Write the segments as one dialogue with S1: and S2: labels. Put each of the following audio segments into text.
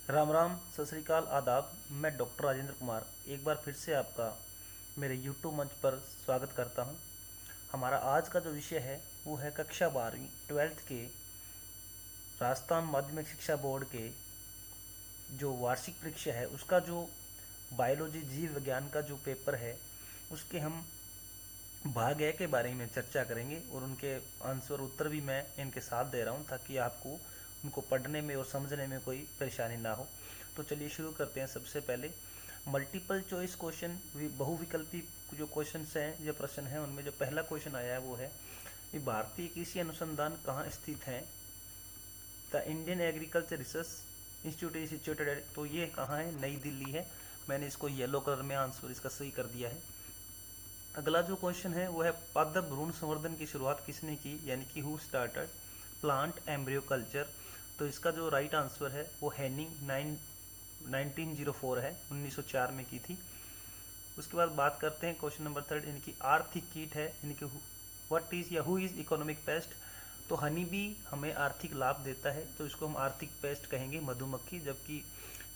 S1: राम राम, सत श्री अकाल, आदाब। मैं डॉक्टर राजेंद्र कुमार एक बार फिर से आपका मेरे यूट्यूब मंच पर स्वागत करता हूं। हमारा आज का जो विषय है वो है कक्षा 12वीं 12th के राजस्थान माध्यमिक शिक्षा बोर्ड के जो वार्षिक परीक्षा है उसका जो बायोलॉजी जीव विज्ञान का जो पेपर है उसके हम भाग ए के बारे में चर्चा करेंगे और उनके आंसर उत्तर भी मैं इनके साथ दे रहा हूँ ताकि आपको उनको पढ़ने में और समझने में कोई परेशानी ना हो। तो चलिए शुरू करते हैं। सबसे पहले मल्टीपल चॉइस क्वेश्चन, बहुविकल्पी जो क्वेश्चंस हैं, जो प्रश्न हैं, उनमें जो पहला क्वेश्चन आया है वो है कि भारतीय कृषि अनुसंधान कहाँ स्थित है। The Indian agriculture research institute is situated at, तो ये कहाँ है? नई दिल्ली है। मैंने इसको येलो कलर में आंसर इसका सही कर दिया है। अगला जो क्वेश्चन है वो है पादप भ्रूण संवर्धन की शुरुआत किसने की, यानी कि who started plant embryo culture. तो इसका जो राइट आंसर है वो हैनिंग 1904 है, 1904 में की थी। उसके बाद बात करते हैं क्वेश्चन नंबर थर्ड, यानी कि आर्थिक कीट है, यानी कि व्हाट इज या हु इज इकोनॉमिक पेस्ट। तो हनी भी हमें आर्थिक लाभ देता है तो इसको हम आर्थिक पेस्ट कहेंगे, मधुमक्खी। जबकि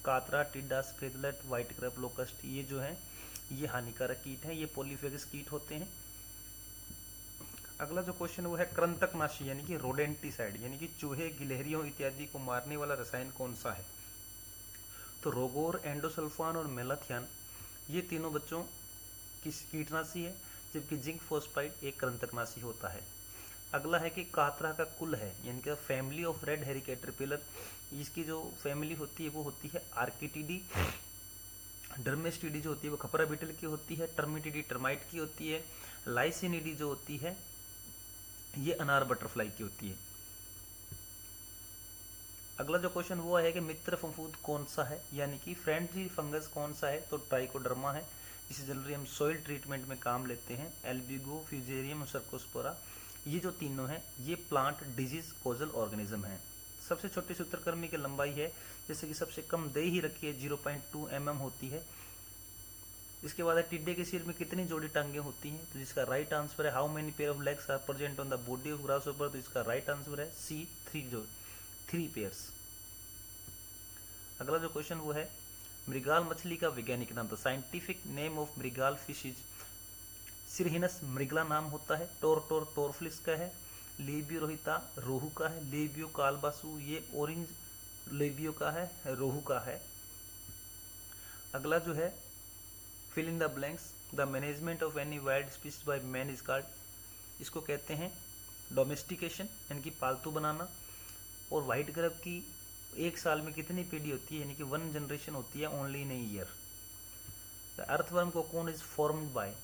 S1: कातरा, टिड्डा, स्प्रेडलेट, व्हाइट क्रैप, लोकस्ट ये जो है ये हानिकारक कीट हैं, ये पॉलीफेगस कीट होते हैं। अगला जो क्वेश्चन वो है कृंतकनाशी यानी कि रोडेंटिसाइड, यानी कि चूहे, गिलहरियों इत्यादि को मारने वाला रसायन कौन सा है। तो रोगोर, एंडोसल्फान और मेलाथियन ये तीनों बच्चों की कीटनाशी है, जबकि जिंक फोस्फाइड एक कृंतकनाशी होता है। अगला है कि कातरा का कुल है, यानी कि फैमिली ऑफ रेड हेरी कैटरपिलर, इसकी जो फैमिली होती है वो होती है आर्किटिडी। डर्मेस्टिडी जो होती है वो खपरा बीटल की होती है। टर्मिटिडी टर्माइट की होती है। लाइसिनिडी जो होती है ये अनार बटरफ्लाई की होती है। अगला जो क्वेश्चन वो है कि मित्र फफूंद कौन सा है, यानी कि फ्रेंडली फंगस कौन सा है। तो ट्राइकोडर्मा है, जिसे जनरली हम सॉइल ट्रीटमेंट में काम लेते हैं। एल्बिगो, फ्यूजेरियम और सर्कोस्पोरा, ये जो तीनों हैं ये प्लांट डिजीज कोजल ऑर्गेनिज्म हैं। सबसे छोटी सूत्रकृमि की लंबाई है, जैसे कि सबसे कम दे ही रखी है 0.2 mm होती है। इसके बाद है टिड्डे के सिर में कितनी जोड़ी टांगे होती हैं। तो जिसका राइट आंसर है how many pair of legs are present on the body of grasshopper. तो इसका राइट आंसर है सी, 3 पेयर्स। अगला जो क्वेश्चन वो है मृगाल मछली का वैज्ञानिक नाम। तो scientific name of mrigal fish is Cirrhinus mrigala नाम होता है। टोर टोरफ्लिस का है। लेबियो रोहिता रोहू का है। लेबियो कालबासु ये ऑरेंज लेबियो का है, रोहू का है। अगला जो है fill in the blanks, the management of any wild species by man is called, इसको कहते हैं डोमेस्टिकेशन, यानी कि पालतू बनाना। और वाइट ग्रब की एक साल में कितनी पीढ़ी होती है, यानी कि 1 जनरेशन होती है only in a year. The earthworm cocoon is formed by,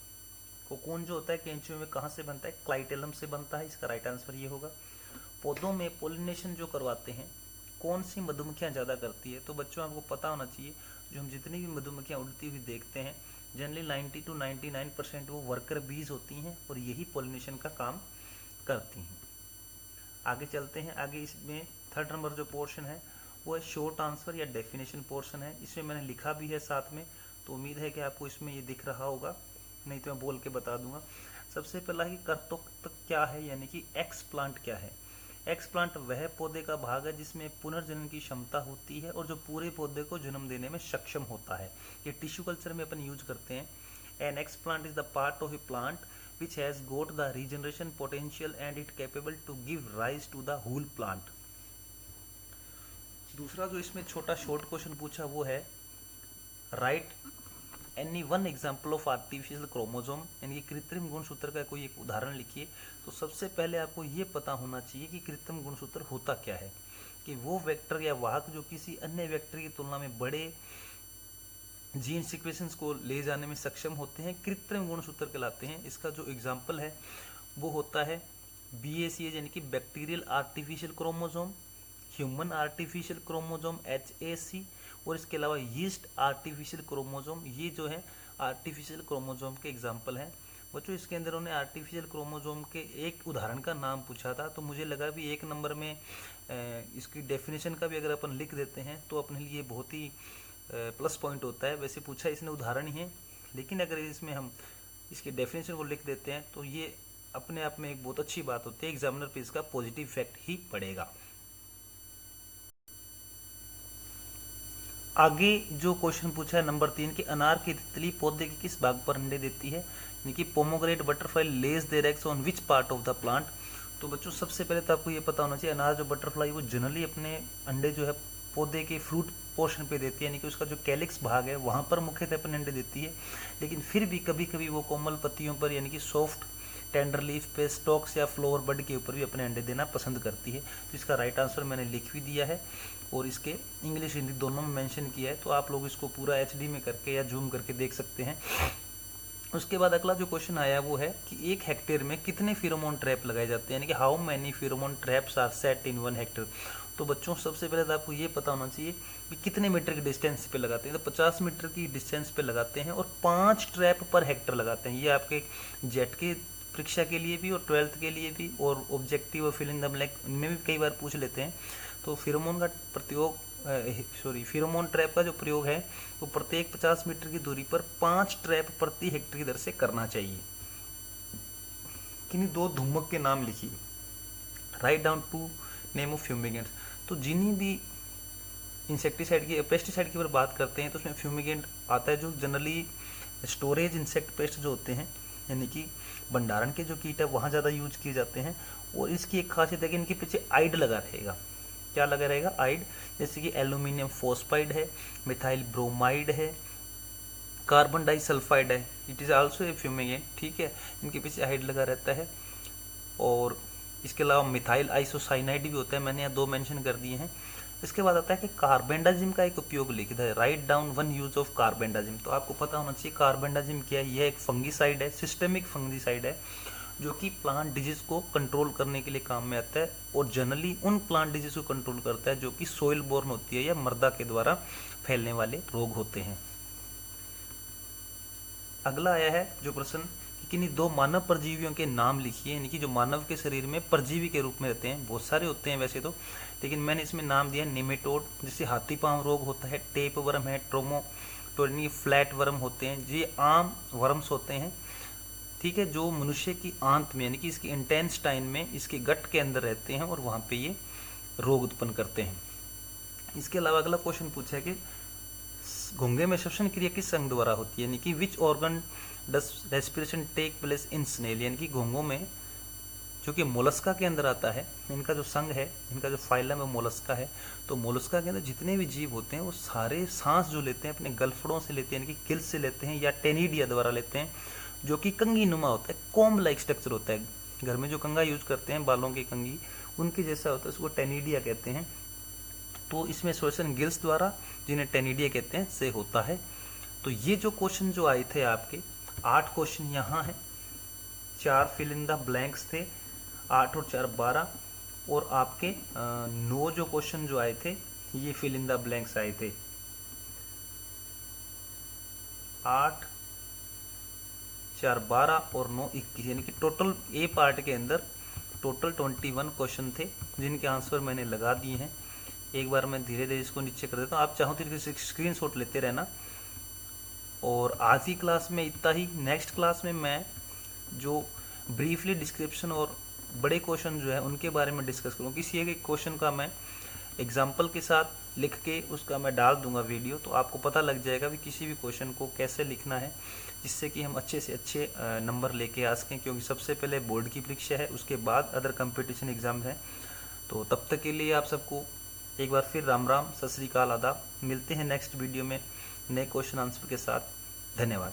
S1: cocoon जो होता है केंचुए में कहाँ से बनता है, क्लाइटेलम से बनता है। इसका राइट आंसर ये होगा। पौधों में पोलिनेशन जो करवाते हैं कौन सी मधुमक्खियाँ ज़्यादा करती है। तो बच्चों आपको पता होना चाहिए जो हम जितनी भी मधुमक्खियाँ उड़ती हुई देखते हैं जनरली 90 to 99% वो वर्कर बीज होती हैं और यही पोलिनेशन का काम करती हैं। आगे चलते हैं। आगे इसमें थर्ड नंबर जो पोर्शन है वो है शॉर्ट आंसर या डेफिनेशन पोर्शन है। इसमें मैंने लिखा भी है साथ में, तो उम्मीद है कि आपको इसमें ये दिख रहा होगा, नहीं तो मैं बोल के बता दूंगा। सबसे पहला ही कर्तोक्त क्या है, यानी कि एक्स प्लांट क्या है। एक्स प्लांट वह पौधे का भाग है जिसमें पुनर्जनन की क्षमता होती है और जो पूरे पौधे को जन्म देने में सक्षम होता है। ये टिश्यू कल्चर में अपन यूज करते हैं। An explant is the part of a plant which has got the regeneration potential and it capable to give rise to the whole plant। दूसरा जो इसमें छोटा शॉर्ट क्वेश्चन पूछा वो है right any one example of artificial chromosome, यानी कि कृत्रिम गुणसूत्र का कोई एक उदाहरण लिखिए। तो सबसे पहले आपको ये पता होना चाहिए कि कृत्रिम गुणसूत्र होता क्या है, कि वो वेक्टर या वाहक जो किसी अन्य वेक्टर की तुलना में बड़े जीन सिक्वेंस को ले जाने में सक्षम होते हैं, कृत्रिम गुणसूत्र कहलाते हैं। इसका जो एग्जाम्पल है वो होता है BACH, यानी कि bacterial artificial chromosome, human artificial chromosome HAC, और इसके अलावा यीस्ट आर्टिफिशियल क्रोमोजोम। ये जो है आर्टिफिशियल क्रोमोजोम के एग्जाम्पल हैं। बच्चों इसके अंदर उन्होंने आर्टिफिशियल क्रोमोजोम के एक उदाहरण का नाम पूछा था, तो मुझे लगा भी एक नंबर में इसकी डेफिनेशन का भी अगर अपन लिख देते हैं तो अपने लिए बहुत ही प्लस पॉइंट होता है। वैसे पूछा इसने उदाहरण ही है, लेकिन अगर इसमें हम इसके डेफिनेशन को लिख देते हैं तो ये अपने आप में एक बहुत अच्छी बात होती है, एग्जामिनर पे इसका पॉजिटिव इफेक्ट ही पड़ेगा। आगे जो क्वेश्चन पूछा है नंबर 3 कि अनार की तितली पौधे के किस भाग पर अंडे देती है, यानी कि pomegranate butterfly lays their eggs on which part of the plant. तो बच्चों सबसे पहले तो आपको ये पता होना चाहिए अनार जो बटरफ्लाई वो जनरली अपने अंडे जो है पौधे के फ्रूट पोर्शन पे देती है, यानी कि उसका जो कैलिक्स भाग है वहाँ पर मुख्यतः अपने अंडे देती है। लेकिन फिर भी कभी कभी वो कोमल पत्तियों पर यानी कि सॉफ्ट टेंडर लीफ पे स्टॉक्स या फ्लोवर बड के ऊपर भी अपने अंडे देना पसंद करती है। तो इसका राइट आंसर मैंने लिख भी दिया है और इसके इंग्लिश हिंदी दोनों में मेंशन किया है, तो आप लोग इसको पूरा एचडी में करके या जूम करके देख सकते हैं। उसके बाद अगला जो क्वेश्चन आया वो है कि 1 हेक्टेयर में कितने फेरोमोन ट्रैप लगाए जाते हैं, यानी कि how many pheromone traps are set in 1 hectare. तो बच्चों सबसे पहले तो आपको ये पता होना चाहिए कि कितने मीटर की डिस्टेंस पे लगाते हैं। तो 50 मीटर की डिस्टेंस पे लगाते हैं और 5 ट्रैप पर हेक्टर लगाते हैं। ये आपके जेट के परीक्षा के लिए भी और 12th के लिए भी और ऑब्जेक्टिव और फिल इन द ब्लैंक इनमें भी कई बार पूछ लेते हैं। तो फेरोमोन का प्रयोग फेरोमोन ट्रैप का जो प्रयोग है वो प्रत्येक 50 मीटर की दूरी पर 5 ट्रैप प्रति हेक्टर की दर से करना चाहिए। किन्हीं 2 धूमक के नाम लिखिए। Write down 2 name of fumigants. तो जिन्हीं भी इंसेक्टिसाइड की पेस्टिसाइड की ऊपर बात करते हैं तो उसमें फ्यूमिगेंट आता है जो जनरली स्टोरेज इंसेक्ट पेस्ट जो होते हैं, यानी कि भंडारण के जो कीट है वहाँ ज़्यादा यूज किए जाते हैं। और इसकी एक खासियत है कि इनके पीछे आइड लगा रहेगा। क्या लगा रहेगा? आइड। जैसे कि एल्यूमिनियम फॉस्फाइड है, मिथाइल ब्रोमाइड है, कार्बन डाइसल्फाइड है, it is also a fumigant. ठीक है, इनके पीछे आइड लगा रहता है। और इसके अलावा मिथाइल आइसोसाइनाइड भी होता है, मैंने यहाँ 2 मेंशन कर दिए हैं। इसके बाद आता है कि कार्बेंडाजिम का एक उपयोग लिखा है। Write down 1 use of carbendazim. तो आपको पता होना चाहिए कार्बेंडाजिम क्या है। यह एक फंगीसाइड है, सिस्टेमिक फंगीसाइड है जो कि प्लांट डिजीज को कंट्रोल करने के लिए काम में आता है और जनरली उन प्लांट डिजीज को कंट्रोल करता है जो कि सोइल बोर्न होती है या मृदा के द्वारा फैलने वाले रोग होते हैं। अगला आया है जो प्रश्न कि किन्हीं 2 मानव परजीवियों के नाम लिखिए, यानी कि जो मानव के शरीर में परजीवी के रूप में रहते हैं। बहुत सारे होते हैं वैसे तो, लेकिन मैंने इसमें नाम दिया निमेटोड, जिससे हाथी पांव रोग होता है, टेप वर्म है, ट्रोमोटोनी फ्लैट वर्म होते हैं। ये आम वर्म्स होते हैं। ठीक है, जो मनुष्य की आंत में यानी कि इसकी इंटेंस्टाइन में इसके गट के अंदर रहते हैं और वहाँ पे ये रोग उत्पन्न करते हैं। इसके अलावा अगला क्वेश्चन पूछा है कि घोंघे में श्वसन क्रिया किस अंग द्वारा होती है, यानी कि which organ does respiration take place in snail, यानी कि घोंघों में जो कि मोलस्का के अंदर आता है, इनका जो संघ है, इनका जो फाइलम है मोलस्का है। तो मोलस्का के अंदर जितने भी जीव होते हैं वो सारे सांस जो लेते हैं अपने गलफड़ों से लेते हैं, यानी कि गिल्स से लेते हैं या टेनिडिया द्वारा लेते हैं, जो कि कंगी नुमा होता है, कॉम्ब लाइक स्ट्रक्चर होता है। घर में जो कंगा यूज करते हैं बालों की कंगी, उनके जैसा होता है, उसको टेनिडिया कहते हैं। तो इसमें श्वसन गिल्स द्वारा, जिन्हें टेनिडिया कहते हैं, से होता है। तो ये जो क्वेश्चन जो आए थे आपके 8 क्वेश्चन यहाँ हैं, 4 फिल इन द ब्लैंक्स थे, 8 और 4 12, और आपके 9 जो क्वेश्चन जो आए थे ये फिल इन द ब्लैंक्स आए थे। 8 4 12 और 9 21, यानी कि टोटल ए पार्ट के अंदर टोटल 21 क्वेश्चन थे जिनके आंसर मैंने लगा दिए हैं। एक बार मैं धीरे धीरे इसको नीचे कर देता हूँ, आप चाहो तो स्क्रीनशॉट लेते रहना। और आज की क्लास में इतना ही। नेक्स्ट क्लास में मैं जो ब्रीफली डिस्क्रिप्शन और बड़े क्वेश्चन जो है उनके बारे में डिस्कस करूँ। किसी एक क्वेश्चन का मैं एग्जाम्पल के साथ लिख के उसका मैं डाल दूंगा वीडियो, तो आपको पता लग जाएगा कि किसी भी क्वेश्चन को कैसे लिखना है, जिससे कि हम अच्छे से अच्छे नंबर लेके आ सकें, क्योंकि सबसे पहले बोर्ड की परीक्षा है, उसके बाद अदर कंपटीशन एग्जाम है। तो तब तक के लिए आप सबको एक बार फिर राम राम, सत श्री अकाल, आदाब। मिलते हैं नेक्स्ट वीडियो में नए क्वेश्चन आंसर के साथ। धन्यवाद।